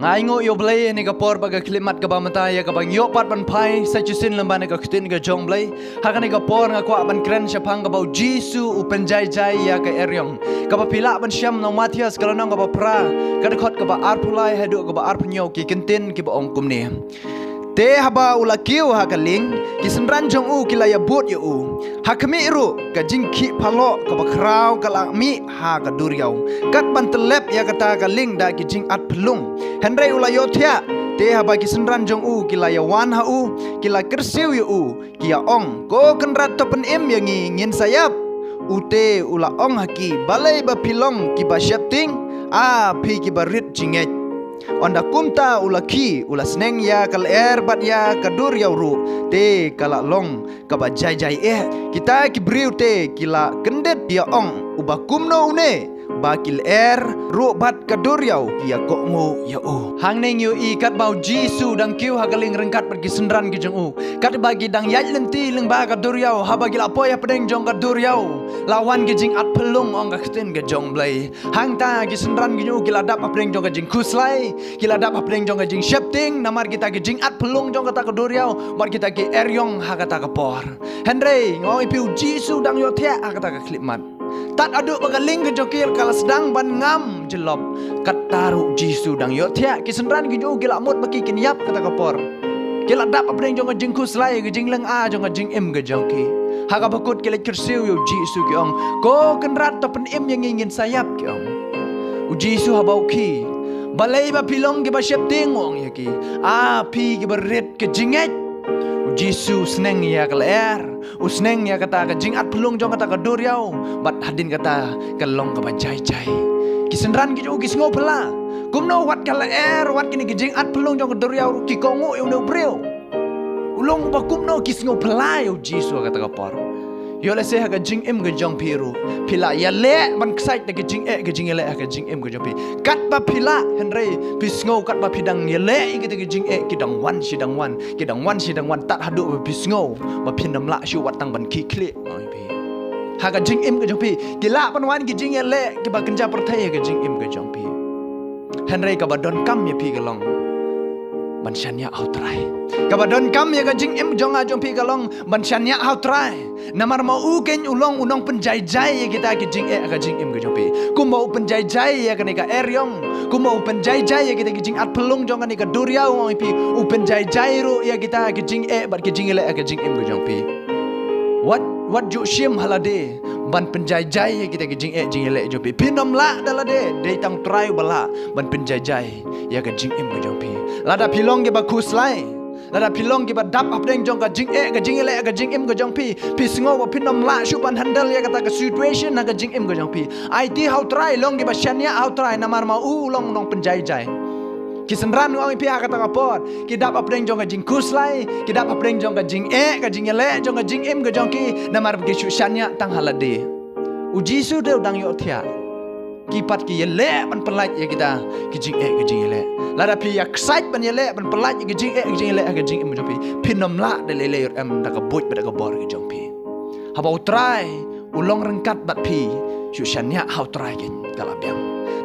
Ngai ngo yo blay ni ka por baga klimat ka bamata ya ka bang yo pat ban pai sa chusin lamban ka kutin ka jong blay ha ka ni ka por nga kwa ban kren syapang ka bau Jisu upen jai jai ya ka eryong ka ba pila ban syam no Matias ka nang ka ba pra ka de khot ka ba arpulai hadu ka ba arpunyo ki kentin ki ba ong kumni te haba ula kiu ha ka ling ki senran jong u ki la ya bot ya u ha kami ru ka jingki phalo ka ba kraw ka la mi ha ka duryau kat ban telep ya kata ka ling da ki jing at phlung henry ula yo thia te haba ki senran jong u ki la ya wan ha u ki la kersiu ya u ki ya ong ko kenrat to pen em ya ngi ngin sayap ute ula ong haki balai ba pilong ki ba shapting a phi ki ba rit jinget onda kumta ula ki ula sneng ya kal bat ya kadur ya ru te kala long kaba jai jai kita ki briu te kila kendet ya ong uba kumno une bakil ru bat kadur yau ya kokmu ya u hang neng yu i kat bau Jisu dang kiu hagaling rengkat pergi senran ki jong u kat bagi dang yai lenti leng ba kadur yau ha bagi lapo ya pedeng jong kadur yau lawan ki jing at pelung ong ka kten ke jong blai hang ta ki senran ki u kila dap pedeng jong ka jing kuslai kila dap pedeng jong ka jing shapting namar kita ki jing at pelung jong kata kadur yau bar kita ki eryong ha kata ka por henry ngoi piu Jisu dang yo thia ha kata ka klipmat tat aduk bagaling ke jokil kala sedang ban ngam jelop kat taru Jisu dang yo thia ki senran ki ju gila mot baki kin yap kata kapor kila dap apeng jong jing kuslai ke jing leng a jong jing em ke jong ki ha ka bakut kila kersiu yo Jisu ki ong ko kenrat to pen em yang ingin sayap ki ong u Jisu ha bau ki balai ba pilong ki ba shep ting ong ya ki a pi ki ba ret ke jinget Jisu seneng ya keler usneng ya kata ka jing at pelung jong kata ka duryau bat hadin kata kalong ka bajai jai kisenran ki ki sngo pela kumno wat kala wat kini ki jing at pelung jong ka duryau ki kongu yo no breu ulong ba kumno ki sngo pela yo Jisu kata ka por yo le se ha ka jing em ka jong piru pila ya le man ksait ka jing ka jing le ka jing em ka jong pi kat ba pila henry pisngo kat ba pidang ya le ki jing ki dang wan si dang wan ki dang wan si dang wan tat hadu ba pisngo ba pinam la shu wat tang ban ki kle oi pi ha ka jing em ka jong pi ki la ban wan ki jing ya le ki ba kenja perthai ka jing em ka jong pi henry ka ba don kam ya pi ka long ban shanya out try ka ba don kam ya ka jing em jong a jong pi ka long ban shanya out try namar mau u ken ulong unong penjai jai kita ki jing ka jing em ka jong pi ku mau penjai jai ya ka ni ka eryong ku mau penjai jai ya kita ki jing at pelung jong ni ka duryau oi pi u penjai jai ru ya kita ki jing bar ki jing le ka jing em ka jong pi what ju shim halade ban penjai jai ya kita ki jing le jong pi pinom la dalade de tang trai bala ban penjai jai ya ka jing em ka jong pi lada pilong ke ba kuslai lada pilong ke ba dap apdeng jong ka jing le ka jing em ka jong pi pisngo ba pinom la shu ban handle ya kata ka situation na ka jing em ka jong pi it how try long ke ba shania how try namar ma u long nong penjai jai kisenran ngoi pi kata ka por ki dap apdeng jong ka jing kuslai ki dap apdeng jong ka jing le jong ka jing em ka jong ki namar ke shu shania tang halade u Jisu de dang yo thia kipat ki yele ban pelat ya kita ki jing le lada pi ya ksait ban yele ban pelat ki jing le ka jing em jong pi pinom la de le em da ka buit ba da ka bor ki jong pi ha ba utrai ulong rengkat bat pi shu shania how try kin kala biang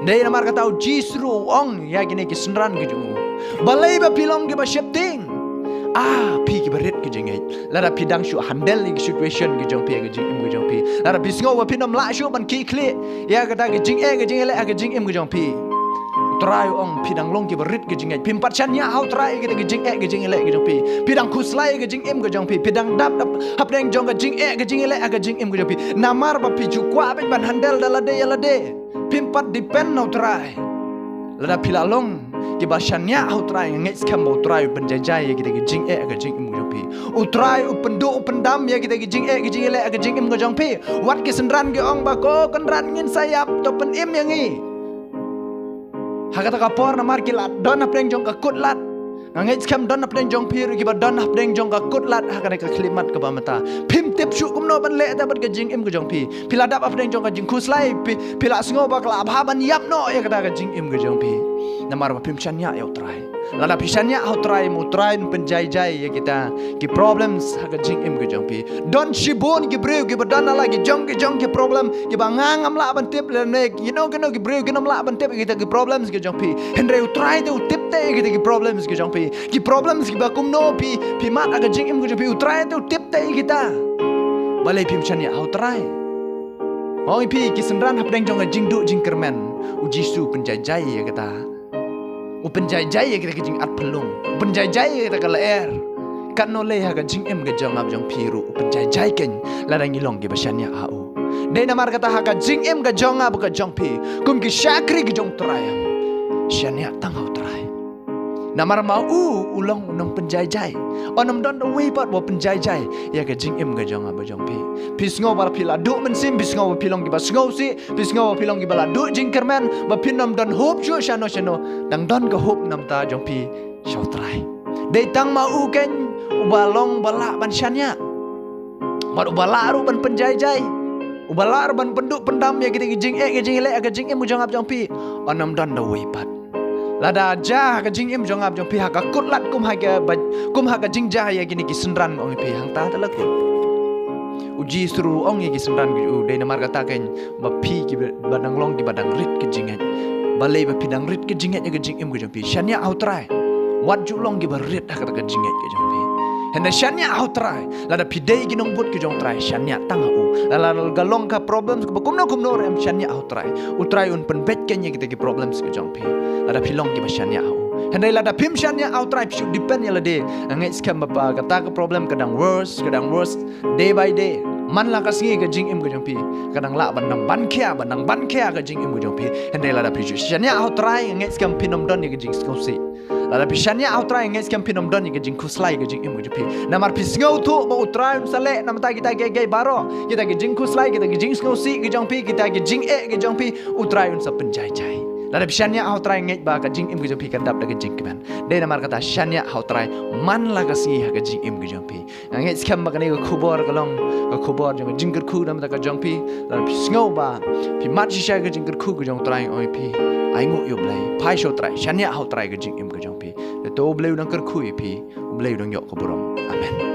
dei namar kata Jisu ong ya gini ki senran ki jong balai ba pilong ki ba shapting pi ki berit ki jing lada pi dang shu handle ki situation ki jong pi ki jing em ki jong pi lada pi sngo wa pinom la shu ban ki kle ya kata ki jing le ka jing em ki jong pi try ong pi dang long ki berit ki jing pim pat chan ya how try ki jing le ki jong pi pi dang kuslai ki jing em ki jong pi pi dang dap hap dang jong ka jing le ka jing em ki jong pi namar ba pi ju kwa ban handle dalade yalade pim pat depend no try lada pi la long ki ba shanya au try ngets kam au try penjajai ya kita ki jing ka jing em jong pi u try u pendu pendam ya kita ki jing le ka jing em jong pi wat ki senran ki ong ba ko kenran ngin sayap to pen em yang ngi ha kata ka por namar ki lat don apeng jong ka kut lat ngets kam don apeng jong pi ki ba don apeng jong ka kut lat ha kana ka klimat ka ba mata pim tip shu kum no ban le ta bat ka jing em ka jong pi pila dap apeng jong ka jing kuslai pila sngo ba kla abha ban yap no ya kata ka jing em ka jong pi namar ba pim chan ya try Lada pisanya hau try penjai-jai ya kita ki problems haga jing im ke jong pi don shibon ki breu ki badana lagi jong ki problem ki bangangam la ban tip le nek you know ki breu ki nam la ban tip kita ki problems ke jong pi hendre try to tip te kita ki problems ke jong pi ki problems ki bakum no pi mat haga jing im ke jong pi try to tip te kita balai pi pisanya hau try oi pi ki sendran hap deng jong jing du jing kermen ujisu penjai-jai ya kita penjai-jai kita kejing at pelung penjai-jai kita kala air kat no le ha ka jing em ga jong ab jong piru penjai-jai ken ladang ilong ge basanya au de namar kata ha ka jing em ga jong ab ka jong pi kum ki shakri ge jong trayam shania tang au tray namar mau ulong unong penjai-jai onam don the way pat bo penjai-jai ya ka jing em ga jong ab jong pi pisngo bar pila du men sim pisngo ba pilong ge ba sngo si pisngo ba pilong ge bala du jing kermen ba pinam don hope chu shano dang don ka hope nam ta jong pi shau tray de tang mau ken ubalong bala ban shania mar ubala ru ban penjai-jai ubala ban penduk pendam ya kita jing le ka jing em jong ab jong pi onam don the way pat lada ja ka jing em jong ab jong pi ha ka kutlat kum ha ka jing ja ya gini ki sendran ong pi hang ta talak uji suruh ong ya ki sendran u de namar kata ken ba pi ki badang long ki badang rit ki jinget balai ba pidang rit ki jinget ya ka jing em jong pi shania au try wat ju long ki ba rit ha ka jinget ki jong pi henda shania au try lada pidai ki nong but ki jong try shania tang u lada galong ka problems ko kumno rem shania au try u try un pen bet ken ya kita ki problems ki jong pi lada pilong ki ba shania au henda lada pim shania au try should depend ya lade ngai scam ba kata ka problem kadang worse day by day man la ka singi ka jing im ka jong pi kadang la ban ban kya ka jing im ka jong pi henda lada pi shania au try ngai scam pinom don ya ka jing skosi lada pi shania au try ngai scam pinom don ya ka jing kuslai ka jing im ka jong pi namar pi sngau tu ba utrai sale namta kita ge baro kita ge jing kuslai kita ge jing skosi ka jong pi kita ge jing ka jong pi utrai un sa penjai-jai lada shania hau try ngai ba ka jing im ka jong pi kadap da ka jing keman de namar kata shania hau try man la ka si ha ka jing im ka jong pi ngai skam ba ka ne ka khubor ka long ka khubor jong jing ker khu nam ta ka jong pi lada pi sngau ba pi mat shi sha ka jing ker khu ka jong try oi pi ai ngo yo blai phai sho try shania hau try ka jing im ka jong pi to blai nang ker khu pi blai dong yo ko borom amen